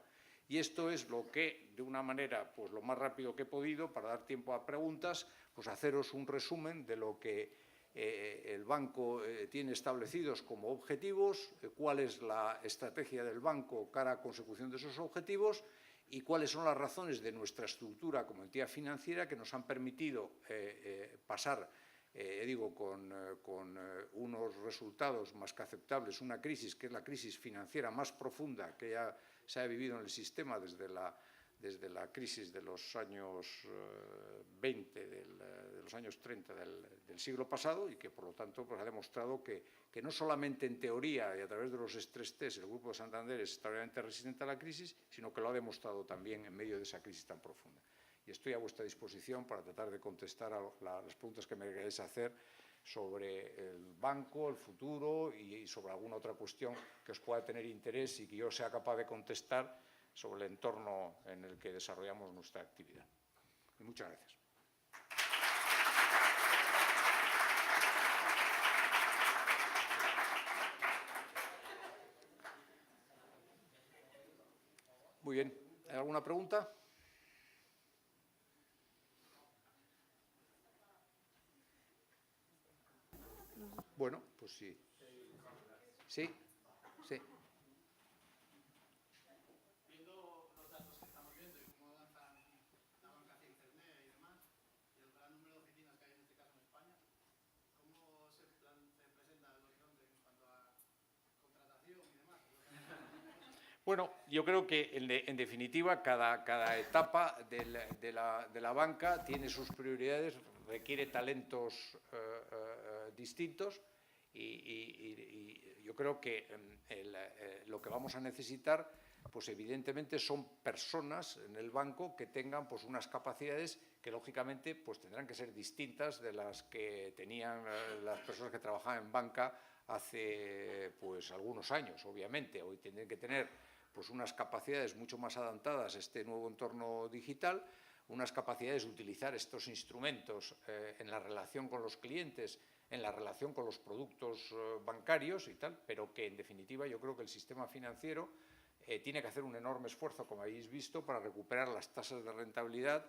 y esto es lo que, de una manera, pues lo más rápido que he podido, para dar tiempo a preguntas, pues haceros un resumen de lo que el banco tiene establecidos como objetivos, cuál es la estrategia del banco cara a consecución de esos objetivos y cuáles son las razones de nuestra estructura como entidad financiera que nos han permitido pasar, con unos resultados más que aceptables, una crisis que es la crisis financiera más profunda que ya se ha vivido en el sistema desde la crisis de los años 20, de los años 30 del siglo pasado y que, por lo tanto, pues ha demostrado que no solamente en teoría y a través de los stress test el Grupo de Santander es extraordinariamente resistente a la crisis, sino que lo ha demostrado también en medio de esa crisis tan profunda. Y estoy a vuestra disposición para tratar de contestar a las preguntas que me queráis hacer sobre el banco, el futuro y sobre alguna otra cuestión que os pueda tener interés y que yo sea capaz de contestar sobre el entorno en el que desarrollamos nuestra actividad. Y muchas gracias. Muy bien. ¿Hay alguna pregunta? Bueno, pues sí. Sí, sí. Viendo los datos que estamos viendo y cómo avanzan la banca hacia Internet y demás, y el gran número de oficinas que hay en este caso en España, ¿cómo se presenta el horizonte en cuanto a contratación y demás? Bueno, yo creo que en definitiva cada etapa de la banca tiene sus prioridades, requiere talentos distintos y yo creo que lo que vamos a necesitar, pues evidentemente son personas en el banco que tengan pues unas capacidades que lógicamente pues tendrán que ser distintas de las que tenían las personas que trabajaban en banca hace pues algunos años, obviamente. Hoy tendrán que tener pues unas capacidades mucho más adaptadas a este nuevo entorno digital, unas capacidades de utilizar estos instrumentos en la relación con los clientes, en la relación con los productos bancarios y tal, pero que en definitiva yo creo que el sistema financiero tiene que hacer un enorme esfuerzo, como habéis visto, para recuperar las tasas de rentabilidad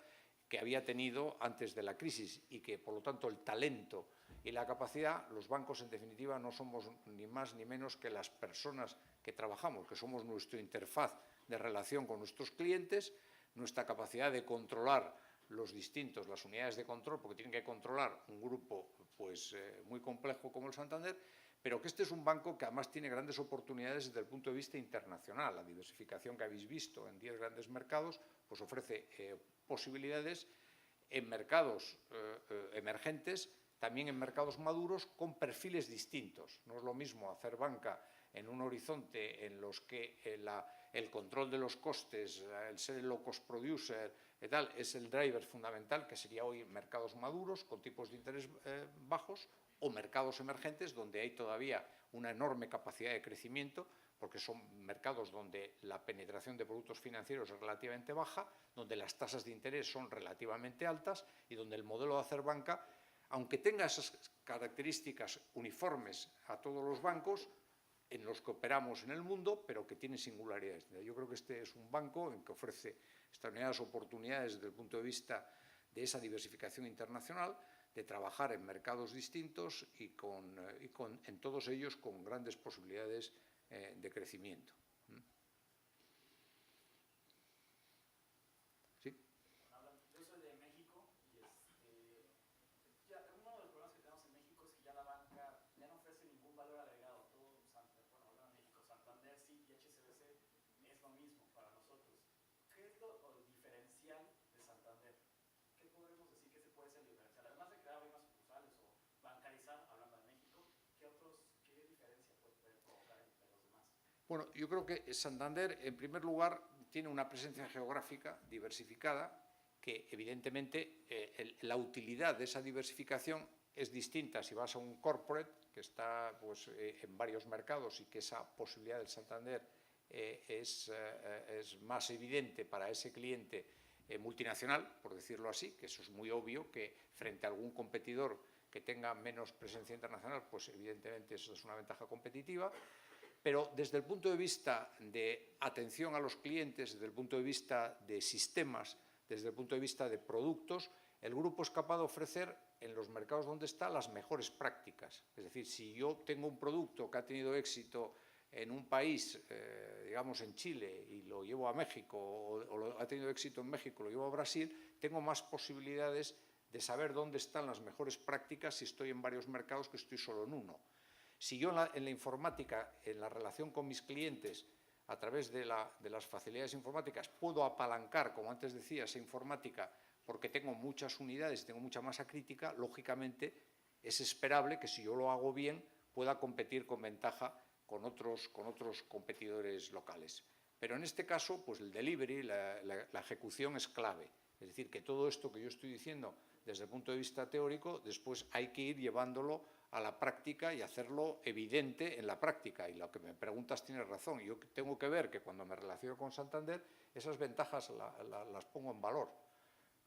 que había tenido antes de la crisis y que, por lo tanto, el talento y la capacidad, los bancos, en definitiva, no somos ni más ni menos que las personas que trabajamos, que somos nuestra interfaz de relación con nuestros clientes, nuestra capacidad de controlar las unidades de control, porque tienen que controlar un grupo pues, muy complejo como el Santander, pero que este es un banco que además tiene grandes oportunidades desde el punto de vista internacional. La diversificación que habéis visto en 10 grandes mercados pues ofrece posibilidades en mercados emergentes, también en mercados maduros, con perfiles distintos. No es lo mismo hacer banca en un horizonte en los que el control de los costes, el ser el low cost producer y tal, es el driver fundamental, que sería hoy mercados maduros con tipos de interés bajos, o mercados emergentes donde hay todavía una enorme capacidad de crecimiento, porque son mercados donde la penetración de productos financieros es relativamente baja, donde las tasas de interés son relativamente altas y donde el modelo de hacer banca, aunque tenga esas características uniformes a todos los bancos en los que operamos en el mundo, pero que tiene singularidades. Yo creo que este es un banco en que ofrece extraordinarias oportunidades desde el punto de vista de esa diversificación internacional, de trabajar en mercados distintos y en todos ellos con grandes posibilidades de crecimiento. ¿Sí? Yo soy de México y ya, uno de los problemas que tenemos en México es que ya la banca ya no ofrece ningún valor agregado. Todo, hablando de México, Santander, Citi y HSBC es lo mismo para nosotros. ¿Qué es lo diferencial de Santander? ¿Qué podemos decir que se puede ser diferencial? Además de crear más sucursales o bancarizar, hablando de México, ¿qué diferencia puede provocar entre los demás? Bueno, yo creo que Santander, en primer lugar, tiene una presencia geográfica diversificada que, evidentemente, la utilidad de esa diversificación es distinta si vas a un corporate que está pues, en varios mercados y que esa posibilidad del Santander es más evidente para ese cliente multinacional, por decirlo así, que eso es muy obvio, que frente a algún competidor que tenga menos presencia internacional, pues evidentemente eso es una ventaja competitiva. Pero desde el punto de vista de atención a los clientes, desde el punto de vista de sistemas, desde el punto de vista de productos, el grupo es capaz de ofrecer en los mercados donde está las mejores prácticas. Es decir, si yo tengo un producto que ha tenido éxito en un país, digamos en Chile, y lo llevo a México, o ha tenido éxito en México, lo llevo a Brasil, tengo más posibilidades de saber dónde están las mejores prácticas si estoy en varios mercados que estoy solo en uno. Si yo en la informática, en la relación con mis clientes, a través de las facilidades informáticas, puedo apalancar, como antes decía, esa informática, porque tengo muchas unidades, tengo mucha masa crítica, lógicamente es esperable que si yo lo hago bien, pueda competir con ventaja con otros competidores locales. Pero en este caso, pues el delivery, la ejecución es clave. Es decir, que todo esto que yo estoy diciendo desde el punto de vista teórico, después hay que ir llevándolo a la práctica y hacerlo evidente en la práctica. Y lo que me preguntas tienes razón. Yo tengo que ver que cuando me relaciono con Santander, esas ventajas las pongo en valor.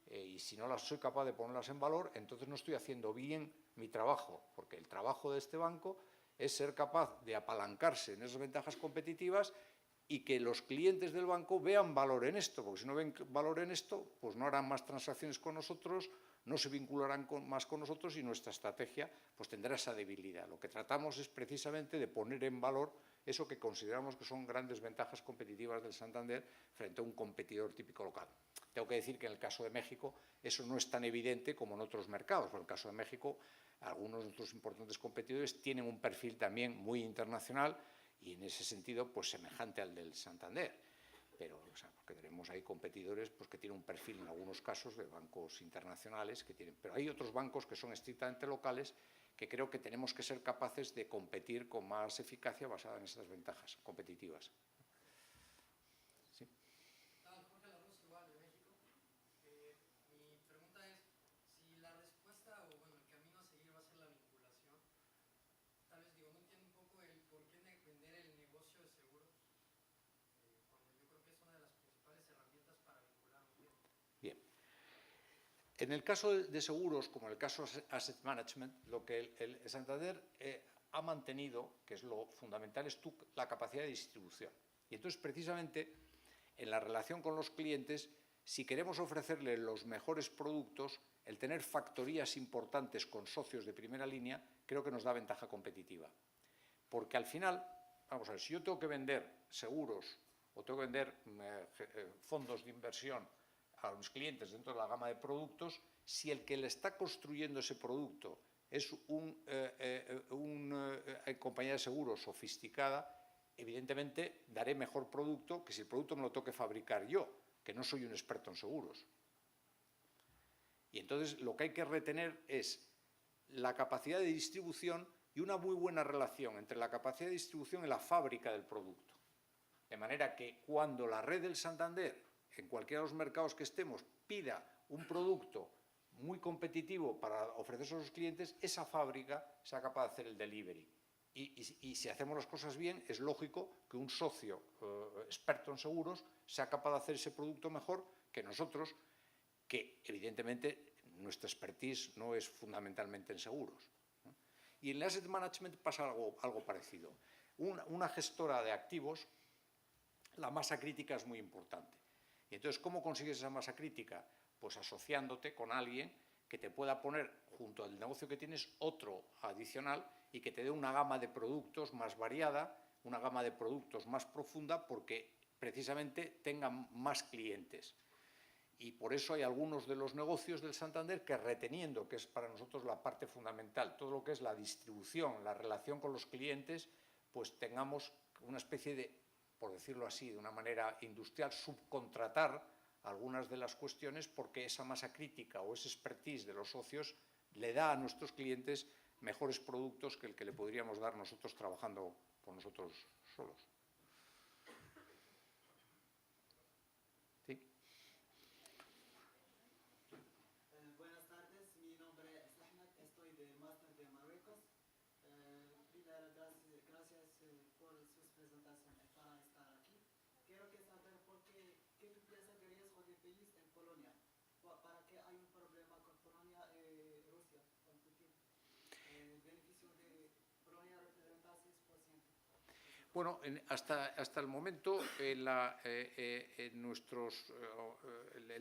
Y si no las soy capaz de ponerlas en valor, entonces no estoy haciendo bien mi trabajo, porque el trabajo de este banco es ser capaz de apalancarse en esas ventajas competitivas y que los clientes del banco vean valor en esto, porque si no ven valor en esto, pues no harán más transacciones con nosotros, no se vincularán más con nosotros y nuestra estrategia pues tendrá esa debilidad. Lo que tratamos es precisamente de poner en valor eso que consideramos que son grandes ventajas competitivas del Santander frente a un competidor típico local. Tengo que decir que en el caso de México eso no es tan evidente como en otros mercados. En el caso de México, algunos de nuestros importantes competidores tienen un perfil también muy internacional y en ese sentido pues semejante al del Santander. Pero, o sea, porque tenemos ahí competidores pues, que tienen un perfil en algunos casos de bancos internacionales, pero hay otros bancos que son estrictamente locales que creo que tenemos que ser capaces de competir con más eficacia basada en estas ventajas competitivas. ¿Sí? Jorge Larroz, igual de México. Mi pregunta es si la respuesta o bueno, el camino a seguir va a ser la vinculación. Tal vez digo, no entiendo un poco el por qué vender el negocio de seguros. Yo creo que es una de las principales herramientas para vincular muy bien. Bien. En el caso de seguros, como en el caso de Asset Management, lo que el Santander ha mantenido, que es lo fundamental, es la capacidad de distribución. Y entonces, precisamente, en la relación con los clientes, si queremos ofrecerles los mejores productos, el tener factorías importantes con socios de primera línea, creo que nos da ventaja competitiva. Porque al final, vamos a ver, si yo tengo que vender seguros o tengo que vender fondos de inversión a los clientes dentro de la gama de productos, si el que le está construyendo ese producto es una compañía de seguros sofisticada, evidentemente daré mejor producto que si el producto me lo tengo que fabricar yo, que no soy un experto en seguros. Y entonces lo que hay que retener es la capacidad de distribución y una muy buena relación entre la capacidad de distribución y la fábrica del producto. De manera que cuando la red del Santander, en cualquiera de los mercados que estemos, pida un producto muy competitivo para ofrecerse a los clientes, esa fábrica sea capaz de hacer el delivery. Y si hacemos las cosas bien, es lógico que un socio experto en seguros sea capaz de hacer ese producto mejor que nosotros, que evidentemente nuestra expertise no es fundamentalmente en seguros. Y en el asset management pasa algo parecido. Una gestora de activos, la masa crítica es muy importante. Y entonces, ¿cómo consigues esa masa crítica? Pues asociándote con alguien que te pueda poner junto al negocio que tienes otro adicional y que te dé una gama de productos más variada, una gama de productos más profunda, porque precisamente tengan más clientes. Y por eso hay algunos de los negocios del Santander que, reteniendo, que es para nosotros la parte fundamental, todo lo que es la distribución, la relación con los clientes, pues tengamos una especie de, por decirlo así, de una manera industrial, subcontratar algunas de las cuestiones, porque esa masa crítica o ese expertise de los socios le da a nuestros clientes mejores productos que el que le podríamos dar nosotros trabajando por nosotros solos. ¿Sí? Buenas tardes, mi nombre es Ahmed, estoy de Máster de Marruecos. Primero, gracias por sus presentaciones para estar aquí. Quiero saber qué tú piensas de riesgo de país en Polonia. ¿Para qué hay un problema con Polonia y Rusia, con Putin? El beneficio de Polonia representa 6%. Bueno, hasta el momento el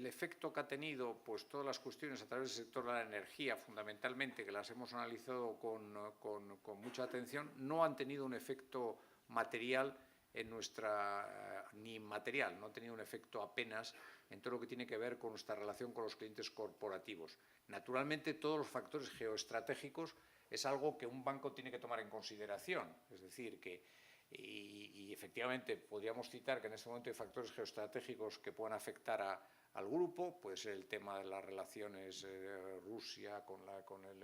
efecto que ha tenido pues, todas las cuestiones a través del sector de la energía, fundamentalmente, que las hemos analizado con mucha atención, no han tenido un efecto material en ni inmaterial, no ha tenido un efecto apenas en todo lo que tiene que ver con nuestra relación con los clientes corporativos. Naturalmente, todos los factores geoestratégicos es algo que un banco tiene que tomar en consideración, es decir, y efectivamente podríamos citar que en este momento hay factores geoestratégicos que puedan afectar al grupo, puede ser el tema de las relaciones Rusia con el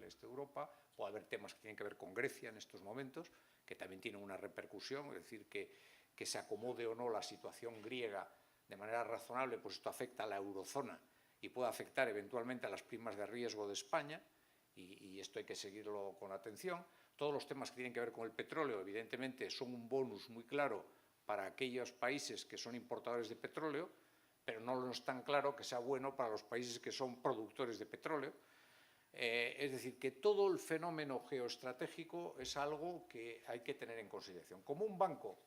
este de Europa, puede haber temas que tienen que ver con Grecia en estos momentos, que también tienen una repercusión, es decir, que se acomode o no la situación griega de manera razonable, pues esto afecta a la eurozona y puede afectar eventualmente a las primas de riesgo de España. y esto hay que seguirlo con atención. Todos los temas que tienen que ver con el petróleo, evidentemente, son un bonus muy claro para aquellos países que son importadores de petróleo, pero no es tan claro que sea bueno para los países que son productores de petróleo. Es decir, que todo el fenómeno geoestratégico es algo que hay que tener en consideración. Como un banco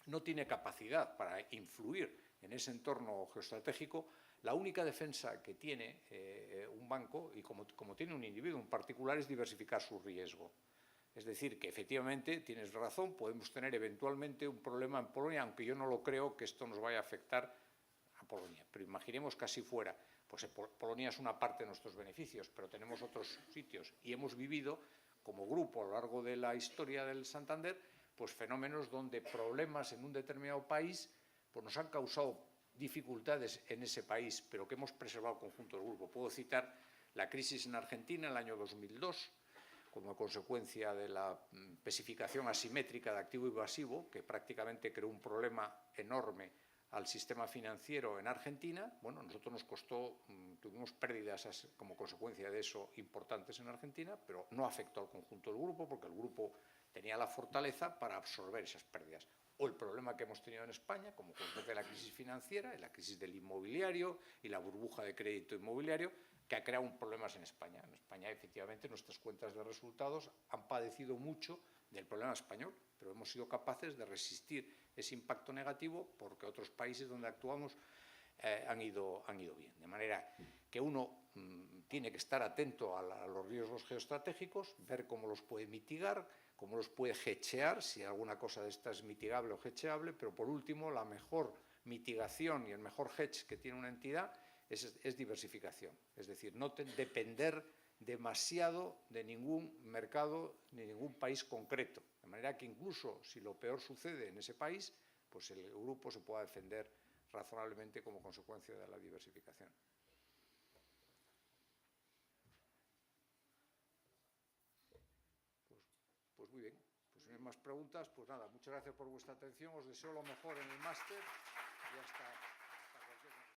no tiene capacidad para influir en ese entorno geoestratégico, la única defensa que tiene un banco, y como tiene un individuo en particular, es diversificar su riesgo. Es decir, que efectivamente, tienes razón, podemos tener eventualmente un problema en Polonia, aunque yo no lo creo que esto nos vaya a afectar a Polonia. Pero imaginemos que así fuera. Pues Polonia es una parte de nuestros beneficios, pero tenemos otros sitios. Y hemos vivido, como grupo, a lo largo de la historia del Santander, pues fenómenos donde problemas en un determinado país pues nos han causado dificultades en ese país, pero que hemos preservado el conjunto del grupo. Puedo citar la crisis en Argentina en el año 2002, como consecuencia de la especificación asimétrica de activo y pasivo, que prácticamente creó un problema enorme al sistema financiero en Argentina. Bueno, a nosotros nos costó, tuvimos pérdidas como consecuencia de eso importantes en Argentina, pero no afectó al conjunto del grupo, porque el grupo tenía la fortaleza para absorber esas pérdidas. O el problema que hemos tenido en España, como consecuencia de la crisis financiera, la crisis del inmobiliario y la burbuja de crédito inmobiliario, que ha creado problemas en España. En España, efectivamente, nuestras cuentas de resultados han padecido mucho del problema español, pero hemos sido capaces de resistir ese impacto negativo porque otros países donde actuamos han ido bien. De manera que uno tiene que estar atento a los riesgos geoestratégicos, ver cómo los puede mitigar, cómo los puede hedgear, si alguna cosa de esta es mitigable o hedgeable, pero por último, la mejor mitigación y el mejor hedge que tiene una entidad es diversificación. Es decir, no depender demasiado de ningún mercado ni de ningún país concreto. De manera que incluso si lo peor sucede en ese país, pues el grupo se pueda defender razonablemente como consecuencia de la diversificación. Pues muy bien. Pues si no hay más preguntas, pues nada, muchas gracias por vuestra atención. Os deseo lo mejor en el máster y hasta...